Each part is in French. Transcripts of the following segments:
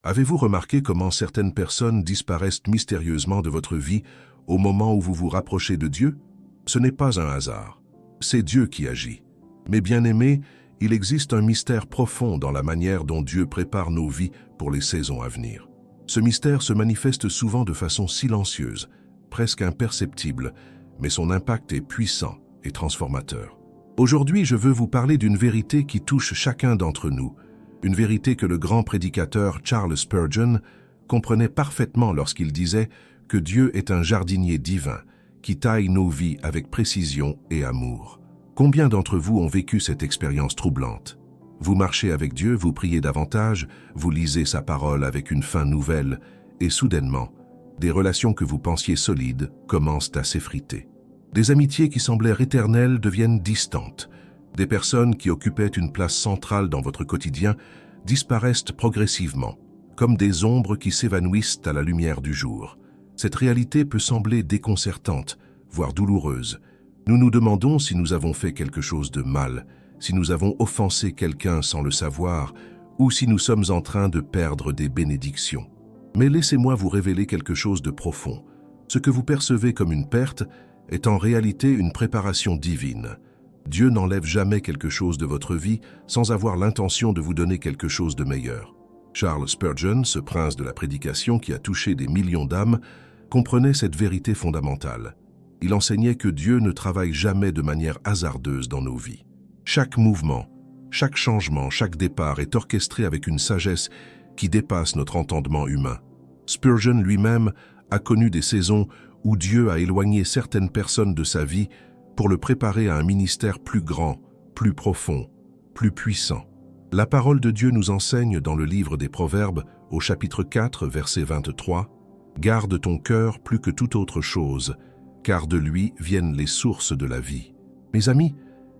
Avez-vous remarqué comment certaines personnes disparaissent mystérieusement de votre vie au moment où vous vous rapprochez de Dieu? Ce n'est pas un hasard. C'est Dieu qui agit. Mes bien-aimés, il existe un mystère profond dans la manière dont Dieu prépare nos vies pour les saisons à venir. Ce mystère se manifeste souvent de façon silencieuse, presque imperceptible, mais son impact est puissant et transformateur. Aujourd'hui, je veux vous parler d'une vérité qui touche chacun d'entre nous, une vérité que le grand prédicateur Charles Spurgeon comprenait parfaitement lorsqu'il disait que Dieu est un jardinier divin qui taille nos vies avec précision et amour. Combien d'entre vous ont vécu cette expérience troublante? Vous marchez avec Dieu, vous priez davantage, vous lisez sa parole avec une fin nouvelle, et soudainement, des relations que vous pensiez solides commencent à s'effriter. Des amitiés qui semblèrent éternelles deviennent distantes. Des personnes qui occupaient une place centrale dans votre quotidien disparaissent progressivement, comme des ombres qui s'évanouissent à la lumière du jour. Cette réalité peut sembler déconcertante, voire douloureuse. Nous nous demandons si nous avons fait quelque chose de mal, si nous avons offensé quelqu'un sans le savoir, ou si nous sommes en train de perdre des bénédictions. Mais laissez-moi vous révéler quelque chose de profond. Ce que vous percevez comme une perte est en réalité une préparation divine. Dieu n'enlève jamais quelque chose de votre vie sans avoir l'intention de vous donner quelque chose de meilleur. Charles Spurgeon, ce prince de la prédication qui a touché des millions d'âmes, comprenait cette vérité fondamentale. Il enseignait que Dieu ne travaille jamais de manière hasardeuse dans nos vies. Chaque mouvement, chaque changement, chaque départ est orchestré avec une sagesse qui dépasse notre entendement humain. Spurgeon lui-même a connu des saisons où Dieu a éloigné certaines personnes de sa vie pour le préparer à un ministère plus grand, plus profond, plus puissant. La parole de Dieu nous enseigne dans le livre des Proverbes, au chapitre 4, verset 23, « Garde ton cœur plus que toute autre chose, car de lui viennent les sources de la vie. » Mes amis,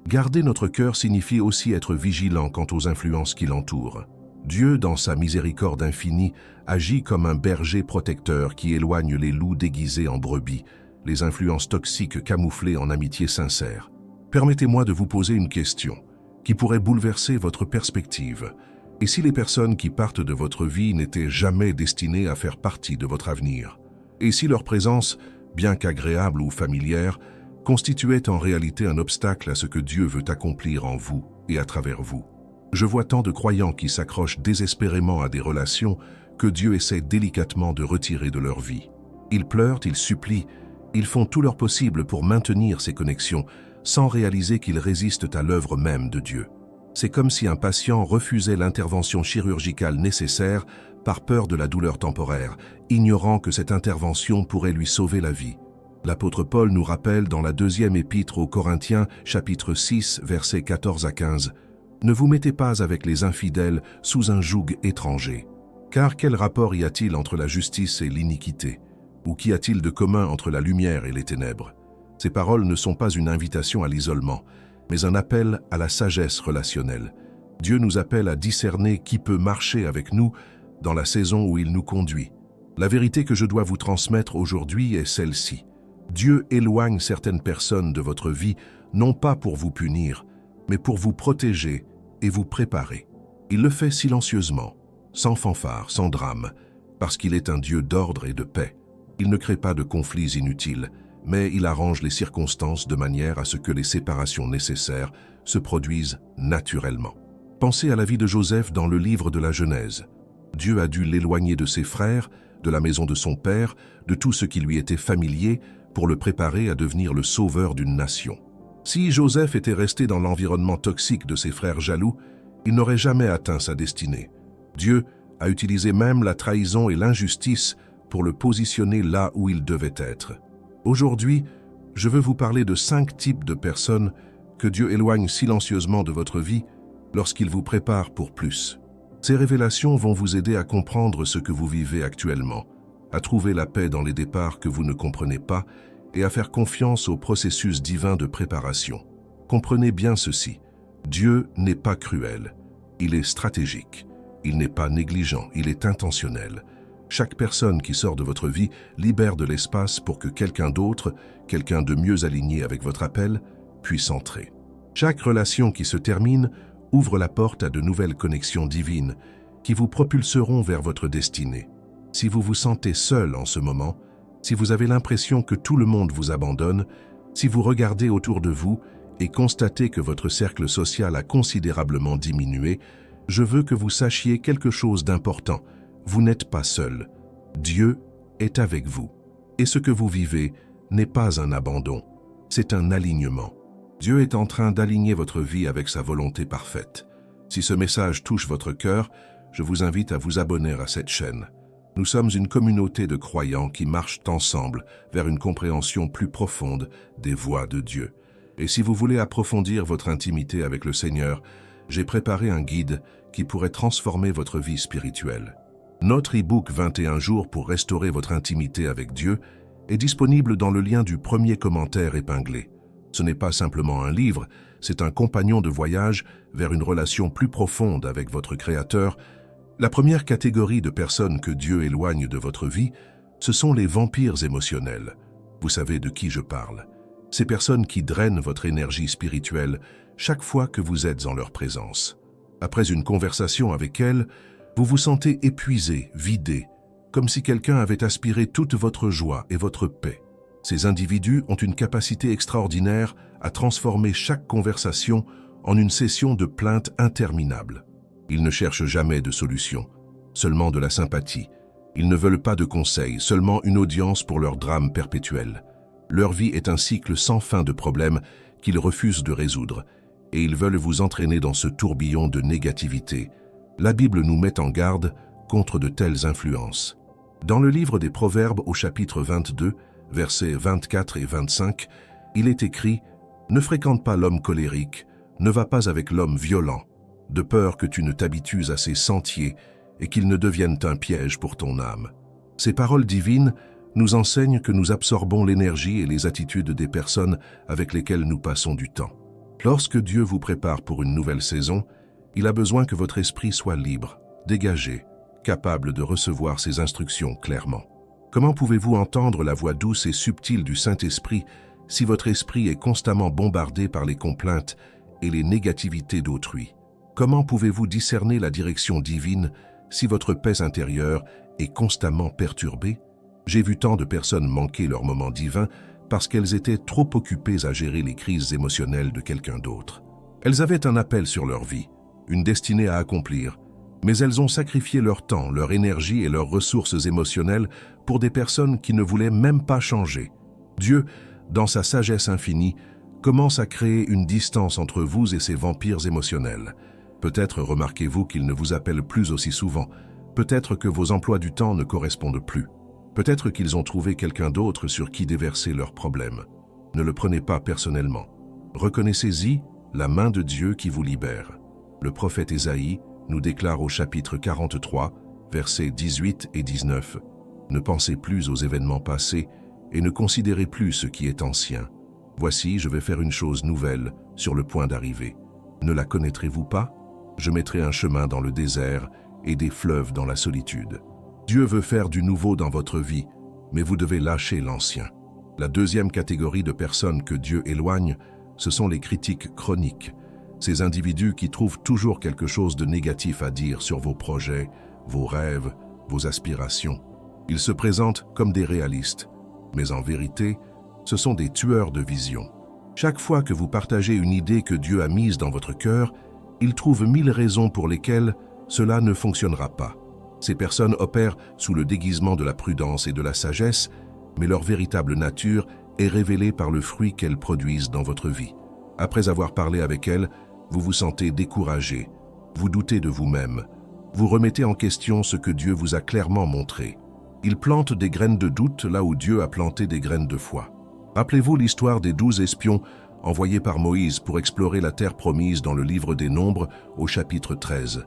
garder notre cœur signifie aussi être vigilant quant aux influences qui l'entourent. Dieu, dans sa miséricorde infinie, agit comme un berger protecteur qui éloigne les loups déguisés en brebis, les influences toxiques camouflées en amitié sincère. Permettez-moi de vous poser une question qui pourrait bouleverser votre perspective. Et si les personnes qui partent de votre vie n'étaient jamais destinées à faire partie de votre avenir? Et si leur présence, bien qu'agréable ou familière, constituait en réalité un obstacle à ce que Dieu veut accomplir en vous et à travers vous? Je vois tant de croyants qui s'accrochent désespérément à des relations que Dieu essaie délicatement de retirer de leur vie. Ils pleurent, ils supplient, ils font tout leur possible pour maintenir ces connexions, sans réaliser qu'ils résistent à l'œuvre même de Dieu. C'est comme si un patient refusait l'intervention chirurgicale nécessaire par peur de la douleur temporaire, ignorant que cette intervention pourrait lui sauver la vie. L'apôtre Paul nous rappelle dans la deuxième épître aux Corinthiens, chapitre 6, versets 14 à 15, « Ne vous mettez pas avec les infidèles sous un joug étranger. Car quel rapport y a-t-il entre la justice et l'iniquité? Ou qu'y a-t-il de commun entre la lumière et les ténèbres? » Ces paroles ne sont pas une invitation à l'isolement, mais un appel à la sagesse relationnelle. Dieu nous appelle à discerner qui peut marcher avec nous dans la saison où il nous conduit. La vérité que je dois vous transmettre aujourd'hui est celle-ci. Dieu éloigne certaines personnes de votre vie, non pas pour vous punir, mais pour vous protéger et vous préparer. Il le fait silencieusement, sans fanfare, sans drame, parce qu'il est un Dieu d'ordre et de paix. Il ne crée pas de conflits inutiles, mais il arrange les circonstances de manière à ce que les séparations nécessaires se produisent naturellement. Pensez à la vie de Joseph dans le livre de la Genèse. Dieu a dû l'éloigner de ses frères, de la maison de son père, de tout ce qui lui était familier, pour le préparer à devenir le sauveur d'une nation. Si Joseph était resté dans l'environnement toxique de ses frères jaloux, il n'aurait jamais atteint sa destinée. Dieu a utilisé même la trahison et l'injustice pour le positionner là où il devait être. Aujourd'hui, je veux vous parler de 5 types de personnes que Dieu éloigne silencieusement de votre vie lorsqu'il vous prépare pour plus. Ces révélations vont vous aider à comprendre ce que vous vivez actuellement, à trouver la paix dans les départs que vous ne comprenez pas et à faire confiance au processus divin de préparation. Comprenez bien ceci, Dieu n'est pas cruel, il est stratégique, il n'est pas négligent, il est intentionnel. Chaque personne qui sort de votre vie libère de l'espace pour que quelqu'un d'autre, quelqu'un de mieux aligné avec votre appel, puisse entrer. Chaque relation qui se termine ouvre la porte à de nouvelles connexions divines qui vous propulseront vers votre destinée. Si vous vous sentez seul en ce moment, si vous avez l'impression que tout le monde vous abandonne, si vous regardez autour de vous et constatez que votre cercle social a considérablement diminué, je veux que vous sachiez quelque chose d'important. Vous n'êtes pas seul. Dieu est avec vous. Et ce que vous vivez n'est pas un abandon, c'est un alignement. Dieu est en train d'aligner votre vie avec sa volonté parfaite. Si ce message touche votre cœur, je vous invite à vous abonner à cette chaîne. Nous sommes une communauté de croyants qui marchent ensemble vers une compréhension plus profonde des voies de Dieu. Et si vous voulez approfondir votre intimité avec le Seigneur, j'ai préparé un guide qui pourrait transformer votre vie spirituelle. Notre e-book 21 jours pour restaurer votre intimité avec Dieu est disponible dans le lien du premier commentaire épinglé. Ce n'est pas simplement un livre, c'est un compagnon de voyage vers une relation plus profonde avec votre Créateur. La première catégorie de personnes que Dieu éloigne de votre vie, ce sont les vampires émotionnels. Vous savez de qui je parle. Ces personnes qui drainent votre énergie spirituelle chaque fois que vous êtes en leur présence. Après une conversation avec elles, vous vous sentez épuisé, vidé, comme si quelqu'un avait aspiré toute votre joie et votre paix. Ces individus ont une capacité extraordinaire à transformer chaque conversation en une session de plaintes interminable. Ils ne cherchent jamais de solution, seulement de la sympathie. Ils ne veulent pas de conseils, seulement une audience pour leur drame perpétuel. Leur vie est un cycle sans fin de problèmes qu'ils refusent de résoudre, et ils veulent vous entraîner dans ce tourbillon de négativité. La Bible nous met en garde contre de telles influences. Dans le livre des Proverbes au chapitre 22, versets 24 et 25, il est écrit « Ne fréquente pas l'homme colérique, ne va pas avec l'homme violent, de peur que tu ne t'habitues à ses sentiers et qu'ils ne deviennent un piège pour ton âme. » Ces paroles divines nous enseignent que nous absorbons l'énergie et les attitudes des personnes avec lesquelles nous passons du temps. Lorsque Dieu vous prépare pour une nouvelle saison, il a besoin que votre esprit soit libre, dégagé, capable de recevoir ses instructions clairement. Comment pouvez-vous entendre la voix douce et subtile du Saint-Esprit si votre esprit est constamment bombardé par les complaintes et les négativités d'autrui? Comment pouvez-vous discerner la direction divine si votre paix intérieure est constamment perturbée? J'ai vu tant de personnes manquer leur moment divin parce qu'elles étaient trop occupées à gérer les crises émotionnelles de quelqu'un d'autre. Elles avaient un appel sur leur vie, une destinée à accomplir, mais elles ont sacrifié leur temps, leur énergie et leurs ressources émotionnelles pour des personnes qui ne voulaient même pas changer. Dieu, dans sa sagesse infinie, commence à créer une distance entre vous et ces vampires émotionnels. Peut-être remarquez-vous qu'ils ne vous appellent plus aussi souvent. Peut-être que vos emplois du temps ne correspondent plus. Peut-être qu'ils ont trouvé quelqu'un d'autre sur qui déverser leurs problèmes. Ne le prenez pas personnellement. Reconnaissez-y la main de Dieu qui vous libère. Le prophète Ésaïe nous déclare au chapitre 43, versets 18 et 19, « Ne pensez plus aux événements passés et ne considérez plus ce qui est ancien. Voici, je vais faire une chose nouvelle sur le point d'arriver. Ne la connaîtrez-vous pas? Je mettrai un chemin dans le désert et des fleuves dans la solitude. » Dieu veut faire du nouveau dans votre vie, mais vous devez lâcher l'ancien. La deuxième catégorie de personnes que Dieu éloigne, ce sont les critiques chroniques. Ces individus qui trouvent toujours quelque chose de négatif à dire sur vos projets, vos rêves, vos aspirations. Ils se présentent comme des réalistes, mais en vérité, ce sont des tueurs de vision. Chaque fois que vous partagez une idée que Dieu a mise dans votre cœur, ils trouvent 1000 raisons pour lesquelles cela ne fonctionnera pas. Ces personnes opèrent sous le déguisement de la prudence et de la sagesse, mais leur véritable nature est révélée par le fruit qu'elles produisent dans votre vie. Après avoir parlé avec elles, vous vous sentez découragé, vous doutez de vous-même, vous remettez en question ce que Dieu vous a clairement montré. Ils plantent des graines de doute là où Dieu a planté des graines de foi. Rappelez-vous l'histoire des 12 espions envoyés par Moïse pour explorer la terre promise dans le livre des Nombres au chapitre 13.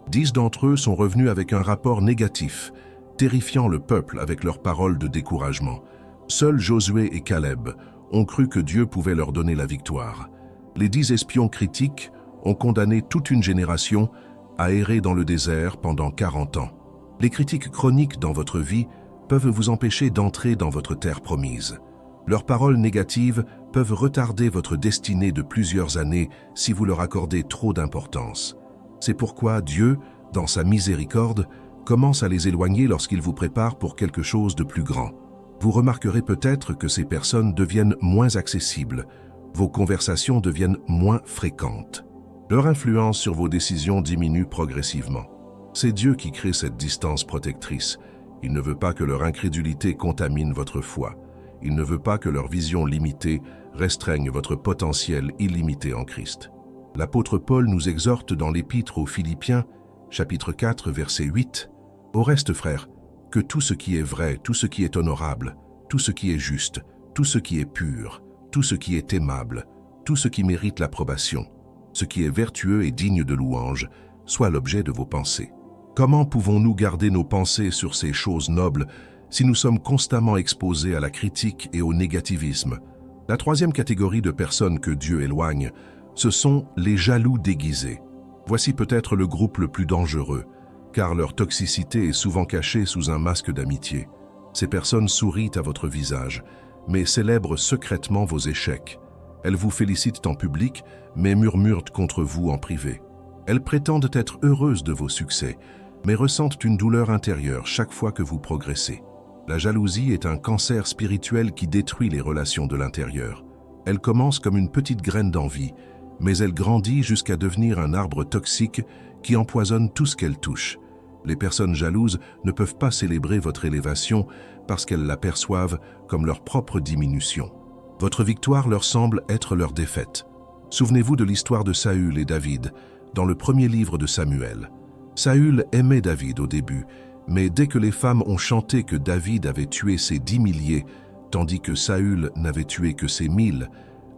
10 d'entre eux sont revenus avec un rapport négatif, terrifiant le peuple avec leurs paroles de découragement. Seuls Josué et Caleb ont cru que Dieu pouvait leur donner la victoire. Les 10 espions critiques ont condamné toute une génération à errer dans le désert pendant 40 ans. Les critiques chroniques dans votre vie peuvent vous empêcher d'entrer dans votre terre promise. Leurs paroles négatives peuvent retarder votre destinée de plusieurs années si vous leur accordez trop d'importance. C'est pourquoi Dieu dans sa miséricorde, commence à les éloigner lorsqu'il vous prépare pour quelque chose de plus grand. Vous remarquerez peut-être que ces personnes deviennent moins accessibles, vos conversations deviennent moins fréquentes. Leur influence sur vos décisions diminue progressivement. C'est Dieu qui crée cette distance protectrice. Il ne veut pas que leur incrédulité contamine votre foi. Il ne veut pas que leur vision limitée restreigne votre potentiel illimité en Christ. L'apôtre Paul nous exhorte dans l'Épître aux Philippiens, chapitre 4, verset 8, « Au reste, frères, que tout ce qui est vrai, tout ce qui est honorable, tout ce qui est juste, tout ce qui est pur, tout ce qui est aimable, tout ce qui mérite l'approbation, ce qui est vertueux et digne de louange, soit l'objet de vos pensées. » Comment pouvons-nous garder nos pensées sur ces choses nobles si nous sommes constamment exposés à la critique et au négativisme? La troisième catégorie de personnes que Dieu éloigne, ce sont les jaloux déguisés. Voici peut-être le groupe le plus dangereux, car leur toxicité est souvent cachée sous un masque d'amitié. Ces personnes sourient à votre visage, mais célèbrent secrètement vos échecs. Elles vous félicitent en public, mais murmurent contre vous en privé. Elles prétendent être heureuses de vos succès, mais ressentent une douleur intérieure chaque fois que vous progressez. La jalousie est un cancer spirituel qui détruit les relations de l'intérieur. Elle commence comme une petite graine d'envie, mais elle grandit jusqu'à devenir un arbre toxique qui empoisonne tout ce qu'elle touche. Les personnes jalouses ne peuvent pas célébrer votre élévation parce qu'elles la perçoivent comme leur propre diminution. Votre victoire leur semble être leur défaite. Souvenez-vous de l'histoire de Saül et David, dans le premier livre de Samuel. Saül aimait David au début, mais dès que les femmes ont chanté que David avait tué ses 10 milliers, tandis que Saül n'avait tué que ses 1000,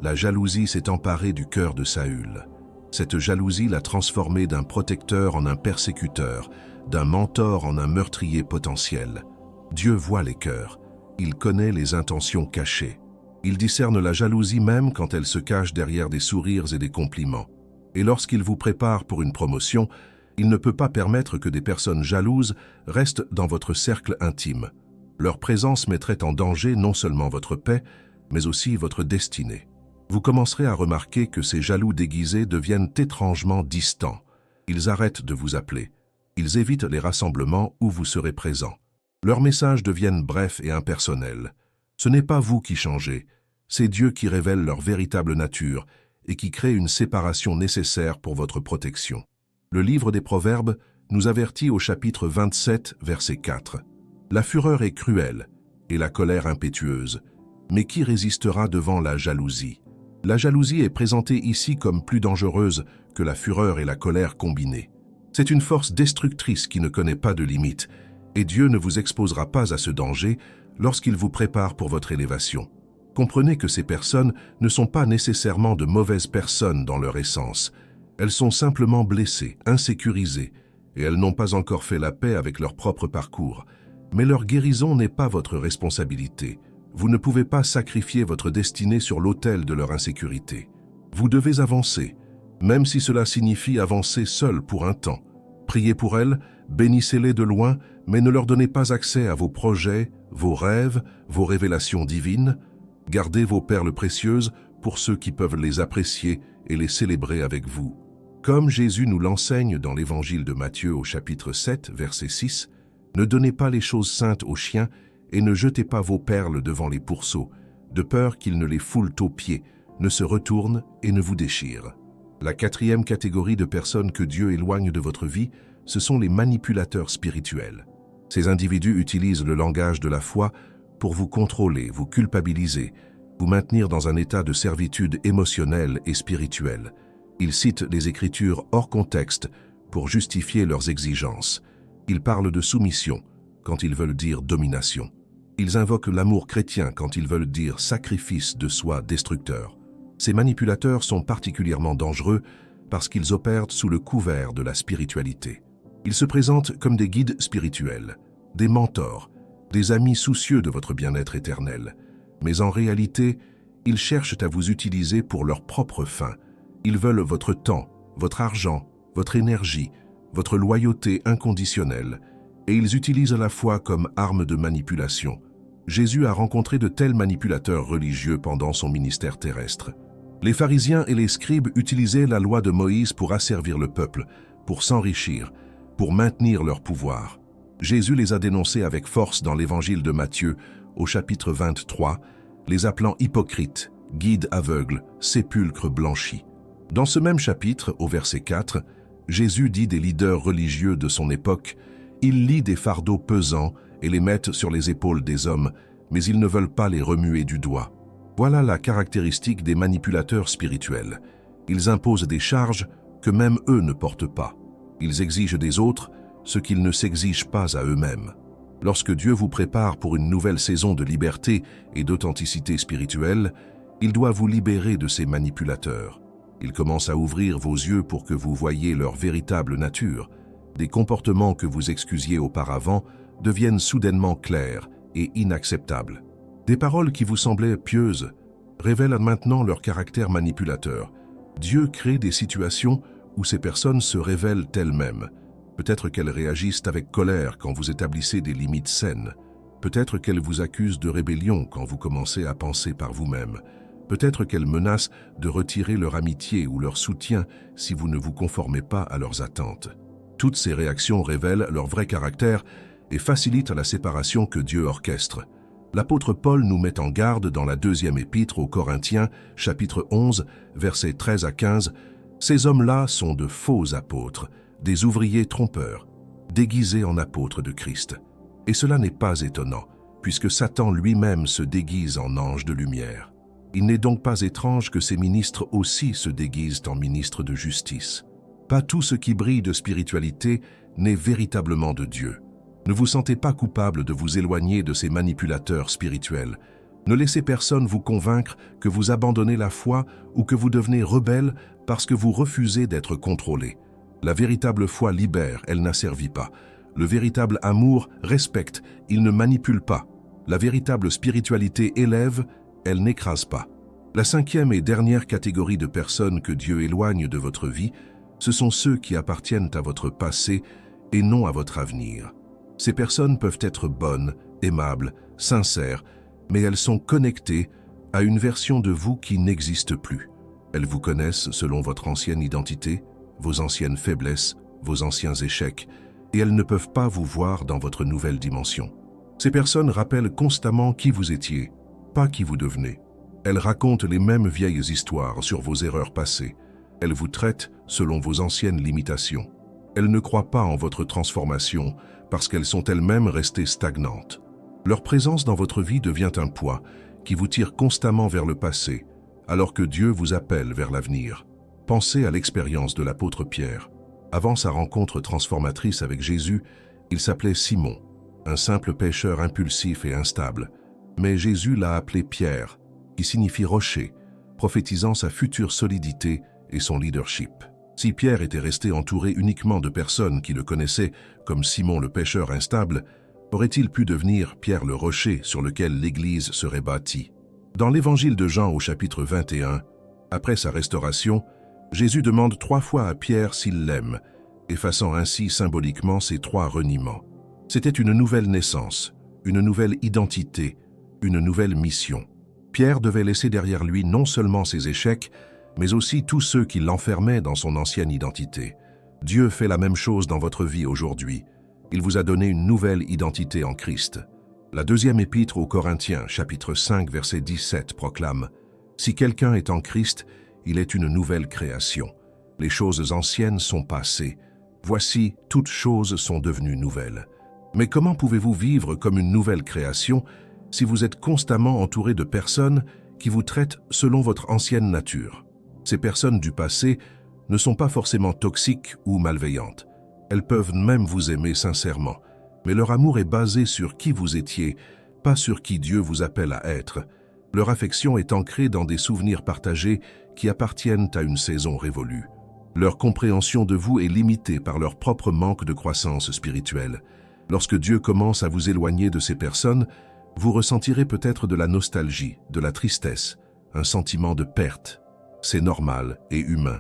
la jalousie s'est emparée du cœur de Saül. Cette jalousie l'a transformé d'un protecteur en un persécuteur, d'un mentor en un meurtrier potentiel. Dieu voit les cœurs, il connaît les intentions cachées. Il discerne la jalousie même quand elle se cache derrière des sourires et des compliments. Et lorsqu'il vous prépare pour une promotion, il ne peut pas permettre que des personnes jalouses restent dans votre cercle intime. Leur présence mettrait en danger non seulement votre paix, mais aussi votre destinée. Vous commencerez à remarquer que ces jaloux déguisés deviennent étrangement distants. Ils arrêtent de vous appeler. Ils évitent les rassemblements où vous serez présent. Leurs messages deviennent brefs et impersonnels. Ce n'est pas vous qui changez, c'est Dieu qui révèle leur véritable nature et qui crée une séparation nécessaire pour votre protection. Le livre des Proverbes nous avertit au chapitre 27, verset 4. « La fureur est cruelle et la colère impétueuse, mais qui résistera devant la jalousie ?» La jalousie est présentée ici comme plus dangereuse que la fureur et la colère combinées. C'est une force destructrice qui ne connaît pas de limites, et Dieu ne vous exposera pas à ce danger lorsqu'il vous prépare pour votre élévation. Comprenez que ces personnes ne sont pas nécessairement de mauvaises personnes dans leur essence. Elles sont simplement blessées, insécurisées, et elles n'ont pas encore fait la paix avec leur propre parcours. Mais leur guérison n'est pas votre responsabilité. Vous ne pouvez pas sacrifier votre destinée sur l'autel de leur insécurité. Vous devez avancer, même si cela signifie avancer seul pour un temps. Priez pour elles, bénissez-les de loin, mais ne leur donnez pas accès à vos projets, vos rêves, vos révélations divines. Gardez vos perles précieuses pour ceux qui peuvent les apprécier et les célébrer avec vous. Comme Jésus nous l'enseigne dans l'évangile de Matthieu au chapitre 7, verset 6, « Ne donnez pas les choses saintes aux chiens et ne jetez pas vos perles devant les pourceaux, de peur qu'ils ne les foulent aux pieds, ne se retournent et ne vous déchirent. » La quatrième catégorie de personnes que Dieu éloigne de votre vie, ce sont les manipulateurs spirituels. Ces individus utilisent le langage de la foi pour vous contrôler, vous culpabiliser, vous maintenir dans un état de servitude émotionnelle et spirituelle. Ils citent les Écritures hors contexte pour justifier leurs exigences. Ils parlent de soumission quand ils veulent dire domination. Ils invoquent l'amour chrétien quand ils veulent dire sacrifice de soi destructeur. Ces manipulateurs sont particulièrement dangereux parce qu'ils opèrent sous le couvert de la spiritualité. Ils se présentent comme des guides spirituels, des mentors, des amis soucieux de votre bien-être éternel. Mais en réalité, ils cherchent à vous utiliser pour leurs propres fins. Ils veulent votre temps, votre argent, votre énergie, votre loyauté inconditionnelle, et ils utilisent la foi comme arme de manipulation. Jésus a rencontré de tels manipulateurs religieux pendant son ministère terrestre. Les pharisiens et les scribes utilisaient la loi de Moïse pour asservir le peuple, pour s'enrichir, pour maintenir leur pouvoir. Jésus les a dénoncés avec force dans l'évangile de Matthieu, au chapitre 23, les appelant hypocrites, guides aveugles, sépulcres blanchis. Dans ce même chapitre, au verset 4, Jésus dit des leaders religieux de son époque: « Ils lient des fardeaux pesants et les mettent sur les épaules des hommes, mais ils ne veulent pas les remuer du doigt. » Voilà la caractéristique des manipulateurs spirituels. Ils imposent des charges que même eux ne portent pas. Ils exigent des autres ce qu'ils ne s'exigent pas à eux-mêmes. Lorsque Dieu vous prépare pour une nouvelle saison de liberté et d'authenticité spirituelle, il doit vous libérer de ces manipulateurs. Il commence à ouvrir vos yeux pour que vous voyiez leur véritable nature. Des comportements que vous excusiez auparavant deviennent soudainement clairs et inacceptables. Des paroles qui vous semblaient pieuses révèlent maintenant leur caractère manipulateur. Dieu crée des situations où ces personnes se révèlent elles-mêmes. Peut-être qu'elles réagissent avec colère quand vous établissez des limites saines. Peut-être qu'elles vous accusent de rébellion quand vous commencez à penser par vous-même. Peut-être qu'elles menacent de retirer leur amitié ou leur soutien si vous ne vous conformez pas à leurs attentes. Toutes ces réactions révèlent leur vrai caractère et facilitent la séparation que Dieu orchestre. L'apôtre Paul nous met en garde dans la deuxième épître aux Corinthiens, chapitre 11, versets 13 à 15. « Ces hommes-là sont de faux apôtres, des ouvriers trompeurs, déguisés en apôtres de Christ. Et cela n'est pas étonnant, puisque Satan lui-même se déguise en ange de lumière. Il n'est donc pas étrange que ces ministres aussi se déguisent en ministres de justice. Pas tout ce qui brille de spiritualité n'est véritablement de Dieu. Ne vous sentez pas coupable de vous éloigner de ces manipulateurs spirituels. Ne laissez personne vous convaincre que vous abandonnez la foi ou que vous devenez rebelle parce que vous refusez d'être contrôlé. La véritable foi libère, elle n'asservit pas. Le véritable amour respecte, il ne manipule pas. La véritable spiritualité élève, elle n'écrase pas. La cinquième et dernière catégorie de personnes que Dieu éloigne de votre vie, ce sont ceux qui appartiennent à votre passé et non à votre avenir. Ces personnes peuvent être bonnes, aimables, sincères, mais elles sont connectées à une version de vous qui n'existe plus. Elles vous connaissent selon votre ancienne identité, vos anciennes faiblesses, vos anciens échecs, et elles ne peuvent pas vous voir dans votre nouvelle dimension. Ces personnes rappellent constamment qui vous étiez, pas qui vous devenez. Elles racontent les mêmes vieilles histoires sur vos erreurs passées. Elles vous traitent selon vos anciennes limitations. Elles ne croient pas en votre transformation parce qu'elles sont elles-mêmes restées stagnantes. Leur présence dans votre vie devient un poids qui vous tire constamment vers le passé, alors que Dieu vous appelle vers l'avenir. Pensez à l'expérience de l'apôtre Pierre. Avant sa rencontre transformatrice avec Jésus, il s'appelait Simon, un simple pêcheur impulsif et instable. Mais Jésus l'a appelé Pierre, qui signifie rocher, prophétisant sa future solidité et son leadership. Si Pierre était resté entouré uniquement de personnes qui le connaissaient comme Simon le pêcheur instable, aurait-il pu devenir Pierre le rocher sur lequel l'Église serait bâtie? Dans l'évangile de Jean au chapitre 21, après sa restauration, Jésus demande 3 fois à Pierre s'il l'aime, effaçant ainsi symboliquement ses 3 reniements. C'était une nouvelle naissance, une nouvelle identité, une nouvelle mission. Pierre devait laisser derrière lui non seulement ses échecs, mais aussi tous ceux qui l'enfermaient dans son ancienne identité. Dieu fait la même chose dans votre vie aujourd'hui. Il vous a donné une nouvelle identité en Christ. La deuxième épître aux Corinthiens, chapitre 5, verset 17, proclame « Si quelqu'un est en Christ, il est une nouvelle création. Les choses anciennes sont passées. Voici, toutes choses sont devenues nouvelles. » Mais comment pouvez-vous vivre comme une nouvelle création si vous êtes constamment entouré de personnes qui vous traitent selon votre ancienne nature? Ces personnes du passé ne sont pas forcément toxiques ou malveillantes. Elles peuvent même vous aimer sincèrement, mais leur amour est basé sur qui vous étiez, pas sur qui Dieu vous appelle à être. Leur affection est ancrée dans des souvenirs partagés qui appartiennent à une saison révolue. Leur compréhension de vous est limitée par leur propre manque de croissance spirituelle. Lorsque Dieu commence à vous éloigner de ces personnes, vous ressentirez peut-être de la nostalgie, de la tristesse, un sentiment de perte. C'est normal et humain.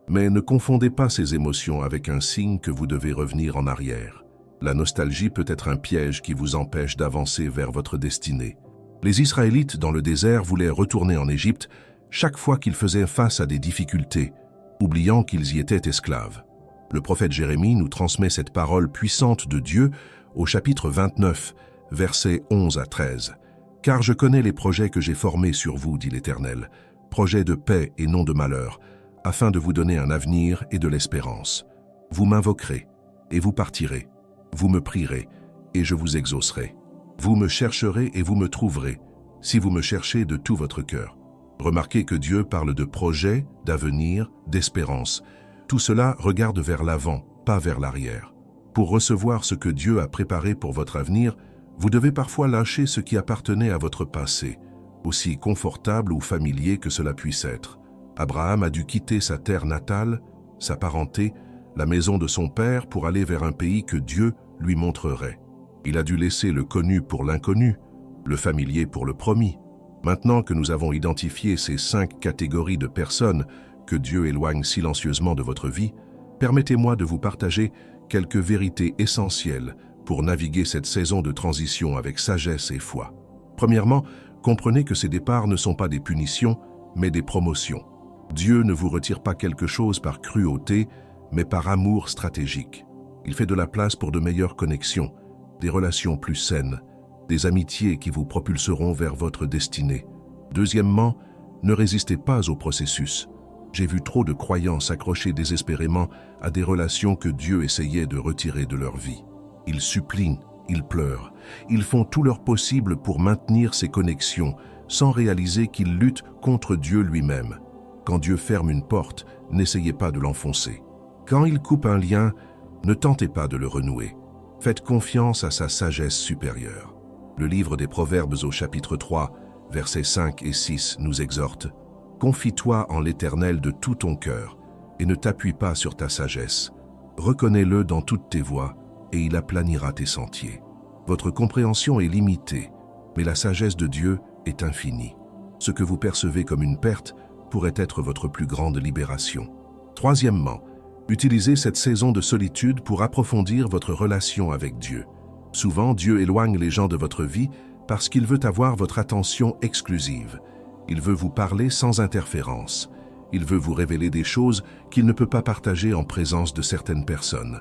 Mais ne confondez pas ces émotions avec un signe que vous devez revenir en arrière. La nostalgie peut être un piège qui vous empêche d'avancer vers votre destinée. Les Israélites dans le désert voulaient retourner en Égypte chaque fois qu'ils faisaient face à des difficultés, oubliant qu'ils y étaient esclaves. Le prophète Jérémie nous transmet cette parole puissante de Dieu au chapitre 29, versets 11 à 13. « Car je connais les projets que j'ai formés sur vous, dit l'Éternel, projets de paix et non de malheur, afin de vous donner un avenir et de l'espérance. Vous m'invoquerez, et vous partirez. Vous me prierez, et je vous exaucerai. Vous me chercherez et vous me trouverez, si vous me cherchez de tout votre cœur. » Remarquez que Dieu parle de projet, d'avenir, d'espérance. Tout cela regarde vers l'avant, pas vers l'arrière. Pour recevoir ce que Dieu a préparé pour votre avenir, vous devez parfois lâcher ce qui appartenait à votre passé, aussi confortable ou familier que cela puisse être. Abraham a dû quitter sa terre natale, sa parenté, la maison de son père pour aller vers un pays que Dieu lui montrerait. Il a dû laisser le connu pour l'inconnu, le familier pour le promis. Maintenant que nous avons identifié ces 5 catégories de personnes que Dieu éloigne silencieusement de votre vie, permettez-moi de vous partager quelques vérités essentielles pour naviguer cette saison de transition avec sagesse et foi. Premièrement, comprenez que ces départs ne sont pas des punitions, mais des promotions. Dieu ne vous retire pas quelque chose par cruauté, mais par amour stratégique. Il fait de la place pour de meilleures connexions, des relations plus saines, des amitiés qui vous propulseront vers votre destinée. Deuxièmement, ne résistez pas au processus. J'ai vu trop de croyants s'accrocher désespérément à des relations que Dieu essayait de retirer de leur vie. Ils supplient, ils pleurent, ils font tout leur possible pour maintenir ces connexions, sans réaliser qu'ils luttent contre Dieu lui-même. Quand Dieu ferme une porte, n'essayez pas de l'enfoncer. Quand il coupe un lien, ne tentez pas de le renouer. Faites confiance à sa sagesse supérieure. Le livre des Proverbes au chapitre 3, versets 5 et 6 nous exhorte « Confie-toi en l'Éternel de tout ton cœur et ne t'appuie pas sur ta sagesse. Reconnais-le dans toutes tes voies et il aplanira tes sentiers. » Votre compréhension est limitée, mais la sagesse de Dieu est infinie. Ce que vous percevez comme une perte pourrait être votre plus grande libération. Troisièmement, utilisez cette saison de solitude pour approfondir votre relation avec Dieu. Souvent, Dieu éloigne les gens de votre vie parce qu'il veut avoir votre attention exclusive. Il veut vous parler sans interférence. Il veut vous révéler des choses qu'il ne peut pas partager en présence de certaines personnes.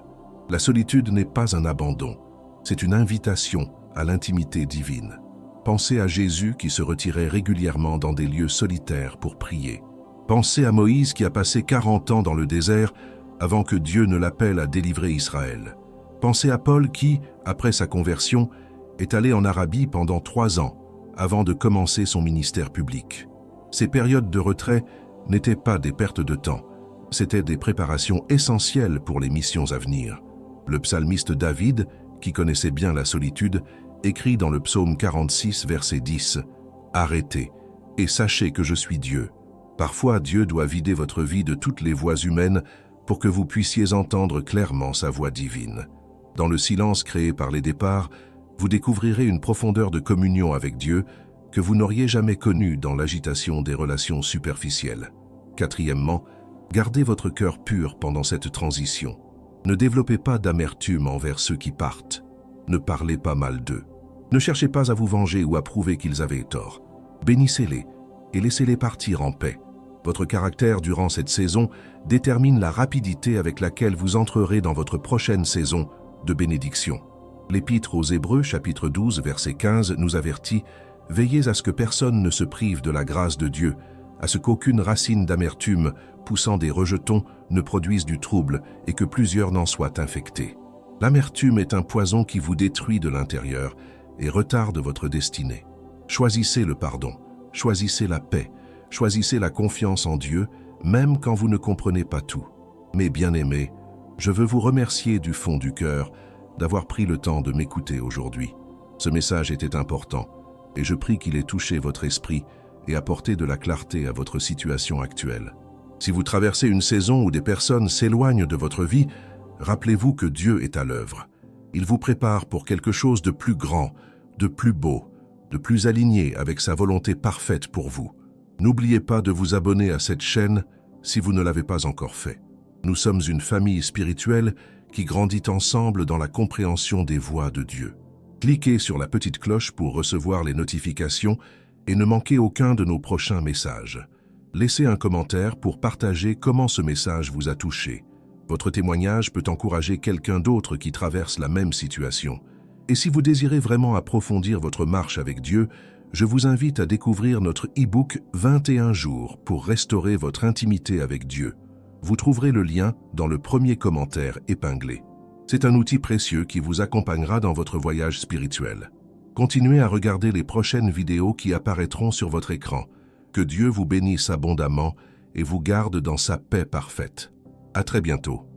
La solitude n'est pas un abandon, c'est une invitation à l'intimité divine. Pensez à Jésus qui se retirait régulièrement dans des lieux solitaires pour prier. Pensez à Moïse qui a passé 40 ans dans le désert avant que Dieu ne l'appelle à délivrer Israël. Pensez à Paul qui, après sa conversion, est allé en Arabie pendant 3 ans avant de commencer son ministère public. Ces périodes de retrait n'étaient pas des pertes de temps, c'étaient des préparations essentielles pour les missions à venir. Le psalmiste David, qui connaissait bien la solitude, écrit dans le psaume 46, verset 10 « Arrêtez et sachez que je suis Dieu. » Parfois, Dieu doit vider votre vie de toutes les voix humaines pour que vous puissiez entendre clairement sa voix divine. Dans le silence créé par les départs, vous découvrirez une profondeur de communion avec Dieu que vous n'auriez jamais connue dans l'agitation des relations superficielles. Quatrièmement, gardez votre cœur pur pendant cette transition. Ne développez pas d'amertume envers ceux qui partent. Ne parlez pas mal d'eux. Ne cherchez pas à vous venger ou à prouver qu'ils avaient tort. Bénissez-les et laissez-les partir en paix. Votre caractère durant cette saison détermine la rapidité avec laquelle vous entrerez dans votre prochaine saison de bénédiction. L'Épître aux Hébreux, chapitre 12, verset 15, nous avertit « Veillez à ce que personne ne se prive de la grâce de Dieu, à ce qu'aucune racine d'amertume poussant des rejetons ne produise du trouble et que plusieurs n'en soient infectés. » L'amertume est un poison qui vous détruit de l'intérieur et retarde votre destinée. Choisissez le pardon, choisissez la paix, choisissez la confiance en Dieu, même quand vous ne comprenez pas tout. Mes bien-aimés, je veux vous remercier du fond du cœur d'avoir pris le temps de m'écouter aujourd'hui. Ce message était important et je prie qu'il ait touché votre esprit et apporté de la clarté à votre situation actuelle. Si vous traversez une saison où des personnes s'éloignent de votre vie, rappelez-vous que Dieu est à l'œuvre. Il vous prépare pour quelque chose de plus grand, de plus beau, de plus aligné avec sa volonté parfaite pour vous. N'oubliez pas de vous abonner à cette chaîne si vous ne l'avez pas encore fait. Nous sommes une famille spirituelle qui grandit ensemble dans la compréhension des voies de Dieu. Cliquez sur la petite cloche pour recevoir les notifications et ne manquez aucun de nos prochains messages. Laissez un commentaire pour partager comment ce message vous a touché. Votre témoignage peut encourager quelqu'un d'autre qui traverse la même situation. Et si vous désirez vraiment approfondir votre marche avec Dieu, je vous invite à découvrir notre e-book 21 jours pour restaurer votre intimité avec Dieu. Vous trouverez le lien dans le premier commentaire épinglé. C'est un outil précieux qui vous accompagnera dans votre voyage spirituel. Continuez à regarder les prochaines vidéos qui apparaîtront sur votre écran. Que Dieu vous bénisse abondamment et vous garde dans sa paix parfaite. À très bientôt.